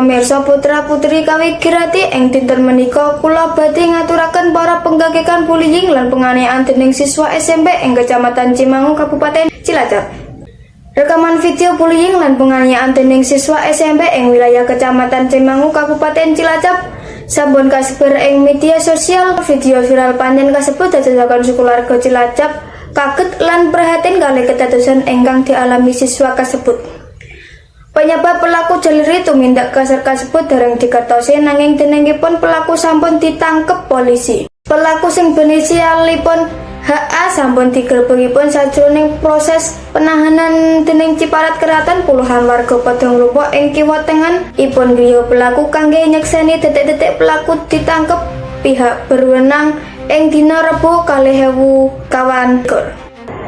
pamirsa putra-putri kawi kirati ing dinten menika kula badhe ngaturaken para penggagekan bullying lan penganiayaan dening siswa SMP ing Kecamatan Cimangu Kabupaten Cilacap. Rekaman video bullying lan penganiayaan dening siswa SMP ing wilayah Kecamatan Cimangu Kabupaten Cilacap sampun kasebar ing media sosial. Video viral panjen kasebut dadosaken sukulawarga Cilacap kaget lan prihatin kalih kedadosan ingkang dialami siswa kasebut. Penyebab pelaku jaliri tumindak kasar kasebut dereng dikertosi nanging denengipun pelaku sampun ditangkep polisi. Pelaku sing berinisialipun HA sampun digerebekipun sajroning proses penahanan dening Ciparat Keraton. Puluhan warga padha nglumpuk ing kiwa tengen ipun griya pelaku kangge nyekseni detik-detik pelaku ditangkep pihak berwenang ing dina Rebo 2021.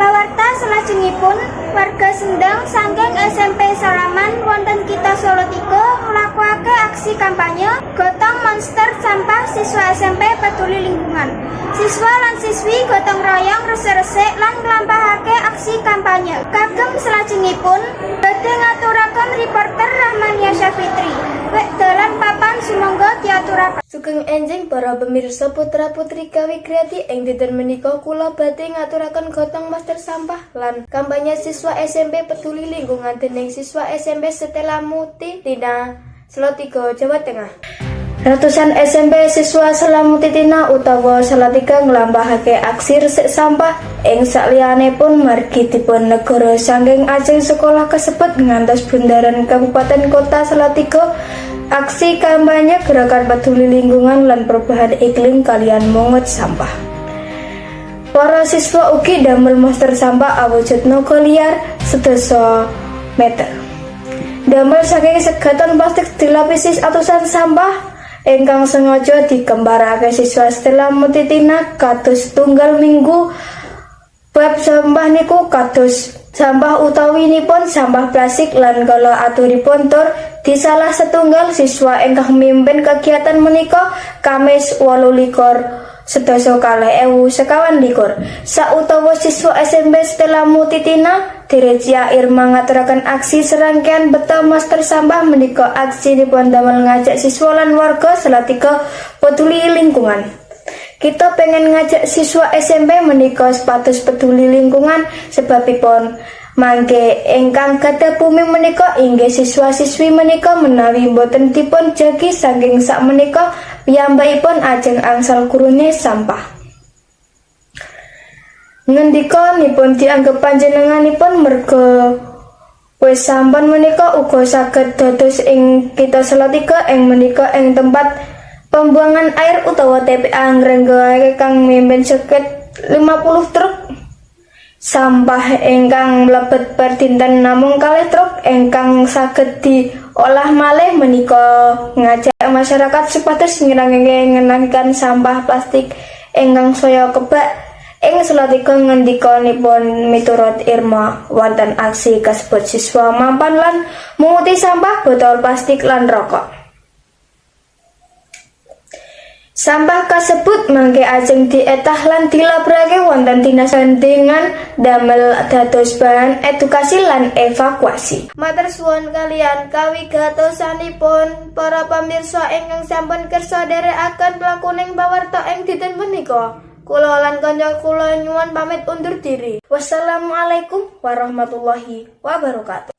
Pawarta salajengipun warga Sendang sanggeng SMP Salaman wonten Kita Solo 3 nglakokake aksi kampanye gotong monster sampah siswa SMP peduli lingkungan. Siswa lan siswi gotong royong resik-resik lan nglampahake aksi kampanye. Kagem salajengipun badhe ngaturaken reporter Rahmania Syafitri. Wek dalan papan sumangga diaturaken. Sugeng enjing para pemirsa putra-putri kawi kreati ing dinten menika kula badhe ngaturaken gotong monster sampah lan kampanye siswa SMP peduli lingkungan dening siswa SMP Stella Muti Tina Salatiga Jawa Tengah. Ratusan SMP siswa Salamuti Tina utawa Salatiga nglambahake aksi resik sampah ing sakliyanipun margi dipun negara saking ajeng sekolah kasebut ngantos bundaran Kabupaten Kota Salatiga. Aksi kampanye gerakan peduli lingkungan lan perubahan iklim kalian mungut sampah. Para siswa ugi damel monster sampah awujud naga liar sedasa meter. Damel saking segaton plastik dilapisi atusan sampah ingkang sengaja dikembarake siswa Stella Muti Tina kados tunggal minggu. Bab sampah niku kados sampah utawinipun sampah plastik lan kala aturipun tur di salah setunggal siswa ingkang mimpin kegiatan menika Kamis 28 sedasa 2021. Sautawa siswa SMP Stella Muti Tina Direcia Irma ngaturaken aksi serangkaian beta master sampah menika aksinipun damel ngajak siswa lan warga Salatiga peduli lingkungan. Kita pengen ngajak siswa SMP menika sepatus peduli lingkungan sebabipun mangke ingkang gadhah bumi menika inggih siswa-siswi menika menawi boten dipun jagi saking sak menika piyambakipun ajeng angsal kurune sampah. Ngendika nipun dianggep panjenenganipun merga wis sampun menika uga saged dados ing Kita Salatiga ing menika ing tempat pembuangan air utawa TPA ngrenggake kang mimpin seket 50 truk sampah ingkang mlebet per dinten namung kalih truk ingkang saged diolah malih menika ngajak masyarakat supados ngenangaken sampah plastik ingkang saya kebak ing Salatiga. Ngendikanipun miturut Irma wonten aksi kasebut siswa mampan lan munguti sampah botol plastik lan rokok. Sampah kasebut mangke ajeng dietah lan dilabrake wonten dinas dengan damel dados bahan edukasi lan evakuasi. Matur suwun kalian kawigatosanipun para pamirsa ingkang sampun kersa nderekaken pelakuning pawarta ing dinten menika. Kula lan kanca kula nyuwun pamit undur diri. Wassalamualaikum warahmatullahi wabarakatuh.